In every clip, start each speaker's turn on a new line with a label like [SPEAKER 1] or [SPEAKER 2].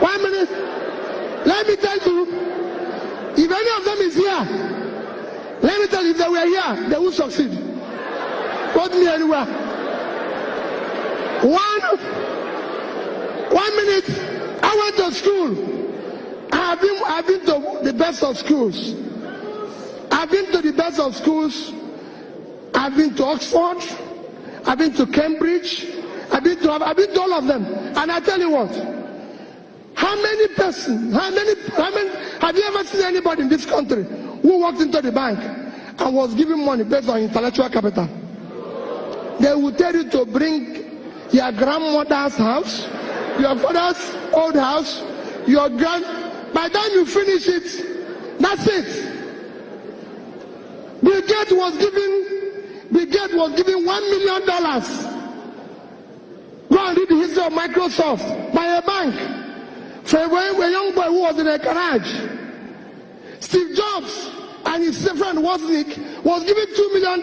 [SPEAKER 1] 1 minute. Let me tell you, if any of them is here, let me tell you, if they were here, they will succeed. Quote me anywhere. 1 minute. I went to school. I've been to the best of schools. I've been to the best of schools. I've been to Oxford. I've been to Cambridge. I've been to all of them. And I tell you what, how many have you ever seen anybody in this country who walked into the bank and was given money based on intellectual capital? They will tell you to bring your grandmother's house, your father's old house, by the time you finish it, that's it. Bill Gates was given $1 million. Go and read the history of Microsoft by a bank for a young boy who was in a garage. Steve Jobs and his friend Wozniak was given $2 million.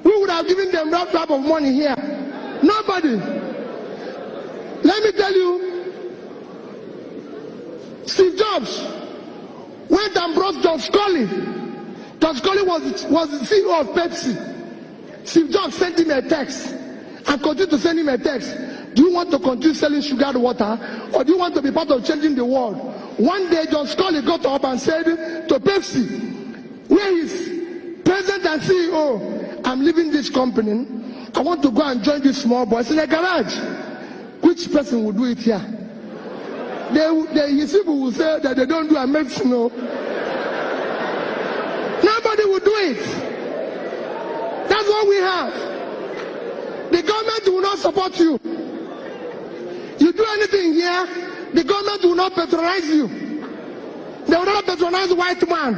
[SPEAKER 1] Who would have given them that type of money here? Nobody. Let me tell you, Steve Jobs went and brought John Scully. John Scully was the CEO of Pepsi. Steve Jobs sent him a text and continued to send him a text. Do you want to continue selling sugared water, or do you want to be part of changing the world? One day, John Scully got up and said to Pepsi, where is President and CEO? I'm leaving this company. I want to go and join these small boys in a garage. Which person will do it here? His people will say that they don't do a medicine. No. Nobody will do it. That's what we have. The government will not support you. You do anything here, the government will not patronize you. They will not patronize the white man.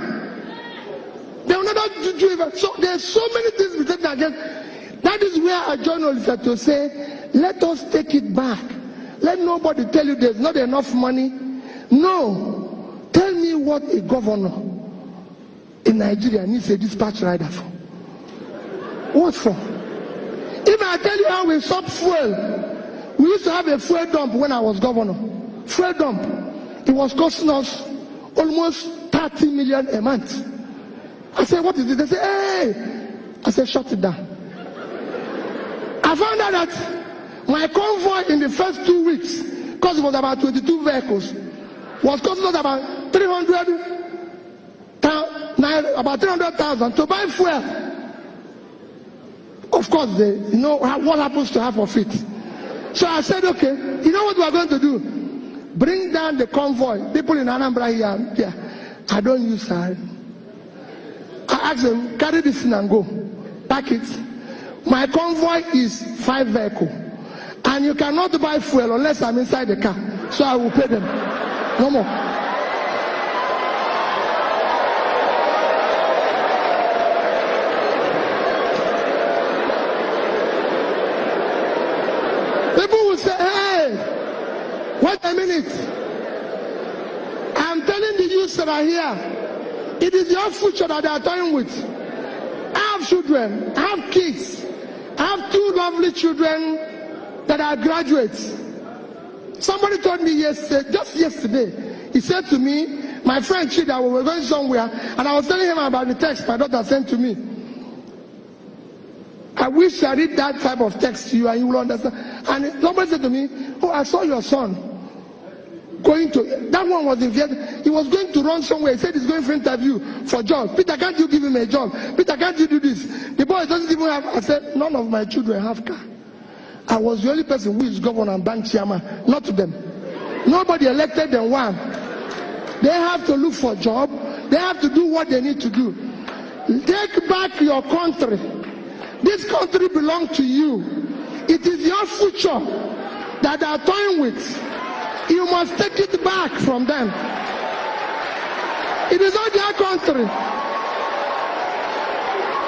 [SPEAKER 1] They will not do it. So there's so many things we take against. That is where a journalist had to say, let us take it back. Let nobody tell you there's not enough money. No. Tell me what a governor in Nigeria needs a dispatch rider for. What for? If I tell you how we stop fuel, we used to have a fuel dump when I was governor. Fuel dump. It was costing us almost 30 million a month. I said, what is it? They say, hey. I said, shut it down. I found out that my convoy in the first 2 weeks, because it was about 22 vehicles, was costing us about 300,000 to buy fuel. Of course, you know what happens to half of it. So I said, okay, you know what we are going to do? Bring down the convoy. People in Anambra here, yeah, I don't use that. I asked them, carry this in and go. Pack it. My convoy is 5 vehicles. And you cannot buy fuel unless I'm inside the car. So I will pay them. No more. People will say, hey, wait a minute. I'm telling the youths that are here, it is your future that they are toying with. I have children, I have kids. I have 2 lovely children that are graduates. Somebody told me yesterday, just yesterday, he said to me, my friend Chida, we were going somewhere, and I was telling him about the text my daughter sent to me. I wish I read that type of text to you and you will understand. And somebody said to me, oh, I saw your son going to, that one was in Vietnam. He was going to run somewhere. He said he's going for interview for job. Peter, can't you give him a job? Peter, can't you do this? The boy doesn't even have, I said, none of my children have car. I was the only person who is governor and bank chairman, not to them. Nobody elected them one. They have to look for a job. They have to do what they need to do. Take back your country. This country belongs to you. It is your future that they are toying with. You must take it back from them. It is not their country.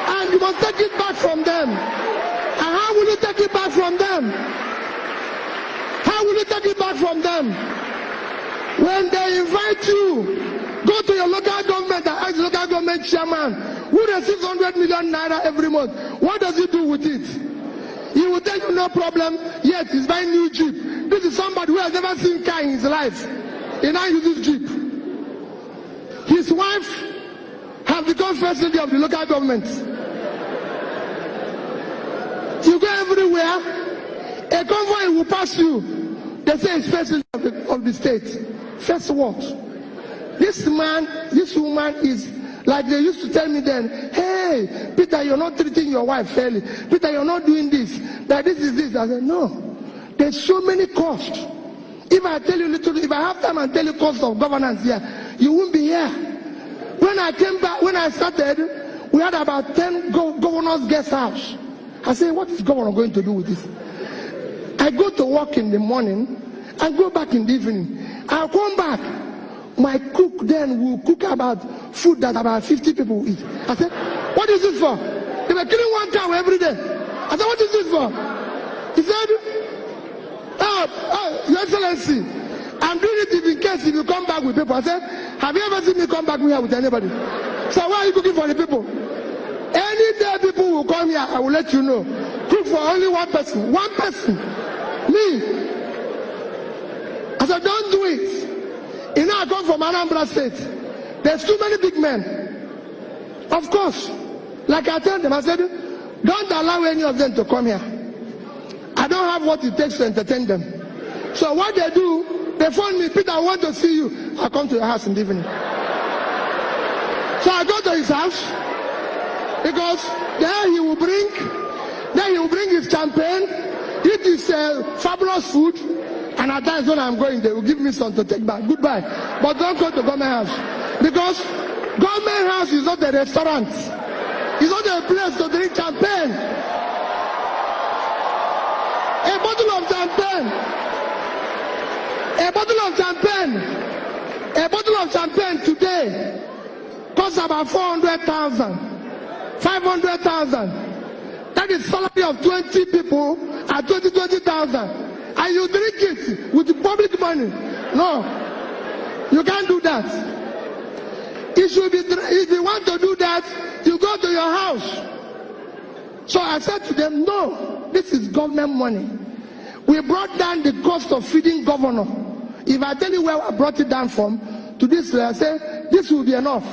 [SPEAKER 1] And you must take it back from them. And how will you take it back from them? How will you take it back from them? When they invite you, go to your local government and ask the local government chairman who receives 100 million naira every month. What does he do with it? He will tell you no problem, yet he's buying new Jeep. This is somebody who has never seen car in his life. He now uses Jeep. His wife has become first lady of the local government. You go everywhere, a convoy will pass you. They say it's first lady of the state. First what? This man, this woman is like they used to tell me then, hey, Peter, you're not treating your wife fairly. Peter, you're not doing this. That this is this. I said, no. There's so many costs. If I tell you little, if I have time and tell you cost of governance here, you won't be here. When I came back, when I started, we had about 10 governors' guest house. I said, what is governor going to do with this? I go to work in the morning and go back in the evening. I'll come back. My cook then will cook about food that about 50 people will eat. I said, what is this for? They were killing one cow every day. I said, what is this for? He said, Your Excellency, I'm doing it in case if you come back with people. I said, have you ever seen me come back here with anybody? So why are you cooking for the people? Any day people will come here, I will let you know. Cook for only one person. One person. Me. I said, don't do it. You know, I come from Anambra State. There's too many big men. Of course. Like I told them, I said, don't allow any of them to come here. I don't have what it takes to entertain them. So what they do, they phone me, Peter, I want to see you. I come to your house in the evening. So I go to his house, because there he will bring his champagne, eat his fabulous food, and at times when I'm going, they will give me some to take back. Goodbye. But don't go to government house, because government house is not a restaurant. It's not a place to drink champagne. A bottle of champagne today costs about 400,000, 500,000. That is salary of 20 people at 20,000. And you drink it with the public money. No, you can't do that. It should be, if you want to do that, you go to your house. So I said to them, no, this is government money. We brought down the cost of feeding governor. If I tell you where I brought it down from, to this, I say, this will be enough.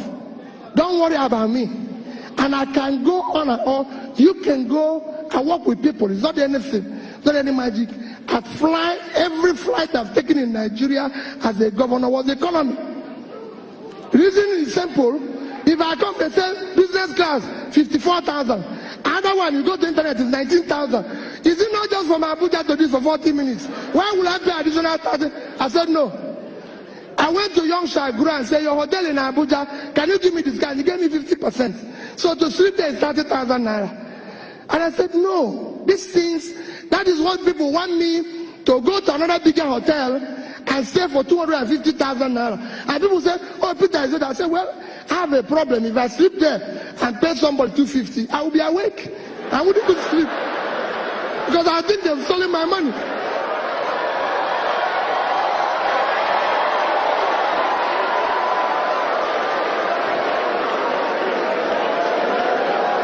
[SPEAKER 1] Don't worry about me. And I can go on and on. You can go and work with people. It's not anything. It's not any magic. I fly, every flight I've taken in Nigeria as a governor was economy. The reason is simple. If I come and say business class, 54,000. Another one, you go to internet, is 19,000. Is it not just from Abuja to this for 40 minutes? Why will I pay additional 30? I said no. I went to Young Shagura and said, your hotel in Abuja, can you give me this guy? He gave me 50%. So to sleep there is 30,000 naira. And I said, no, these things, that is what people want me to go to another bigger hotel and stay for 250,000 naira. And people say, oh, Peter, is it? I said, well, I have a problem. If I sleep there and pay somebody 250, I will be awake. I wouldn't even sleep. Because I think they've stolen my money.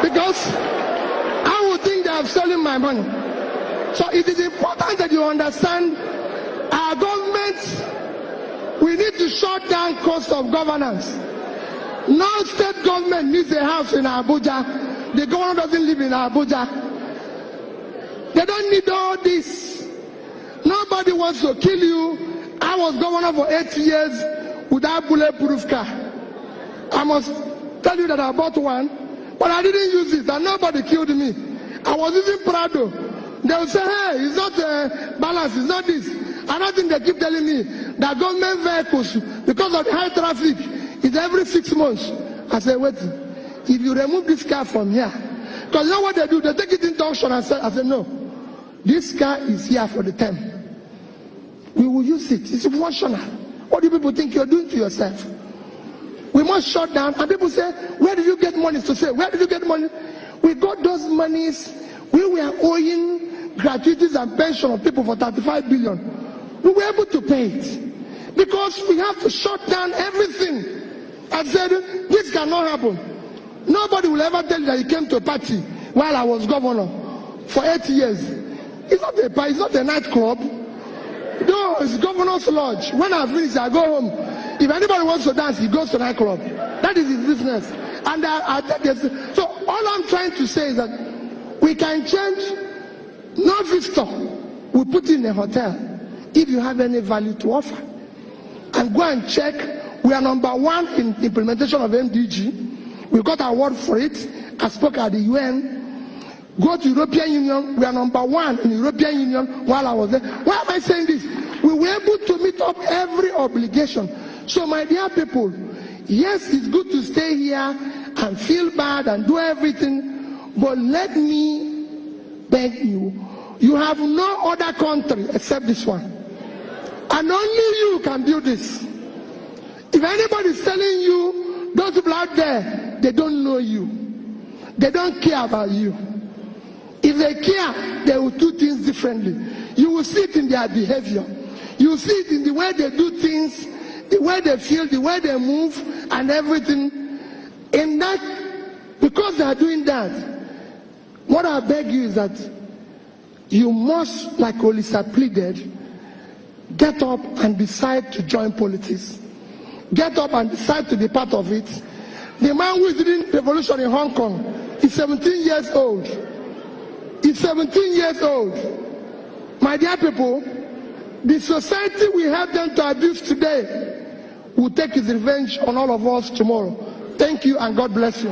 [SPEAKER 1] Because I would think they have stolen my money. So it is important that you understand our government, we need to shut down cost of governance. No state government needs a house in Abuja. The governor doesn't live in Abuja. They don't need all this. Nobody wants to kill you. I was governor for 8 years without bulletproof car. I must tell you that I bought one. But I didn't use it, and nobody killed me. I was using Prado. They will say, hey, it's not balance, it's not this. Another thing they keep telling me, that government vehicles, because of the high traffic, is every 6 months. I said, wait, if you remove this car from here, because you know what they do? They take it into auction and say, I said, no, this car is here for the term. We will use it. It's functional. What do people think you're doing to yourself? We must shut down. And people say, where did you get money? To say, where did you get money? We got those monies. We were owing gratuities and pension of people for 35 billion. We were able to pay it. Because we have to shut down everything. I said, this cannot happen. Nobody will ever tell you that he came to a party while I was governor for 8 years. It's not a nightclub. No, it's Governor's Lodge. When I finish, I go home. If anybody wants to dance, he goes to nightclub. That is his business. And so all I'm trying to say is that we can change. No visitor we put in a hotel if you have any value to offer. And go and check. We are number 1 in implementation of MDG. We got an award for it. I spoke at the UN. Go to European Union. We are number 1 in the European Union while I was there. Why am I saying this? We were able to meet up every obligation. So my dear people, yes, it's good to stay here and feel bad and do everything, but let me beg you, you have no other country except this one. And only you can do this. If anybody is telling you, those people out there, they don't know you. They don't care about you. If they care, they will do things differently. You will see it in their behavior. You will see it in the way they do things, the way they feel, the way they move, and everything. In that, because they are doing that, what I beg you is that you must, like Olisa pleaded, get up and decide to join politics. Get up and decide to be part of it. The man who is leading the revolution in Hong Kong is 17 years old. He's 17 years old. My dear people, the society we have them to abuse today will take its revenge on all of us tomorrow. Thank you and God bless you.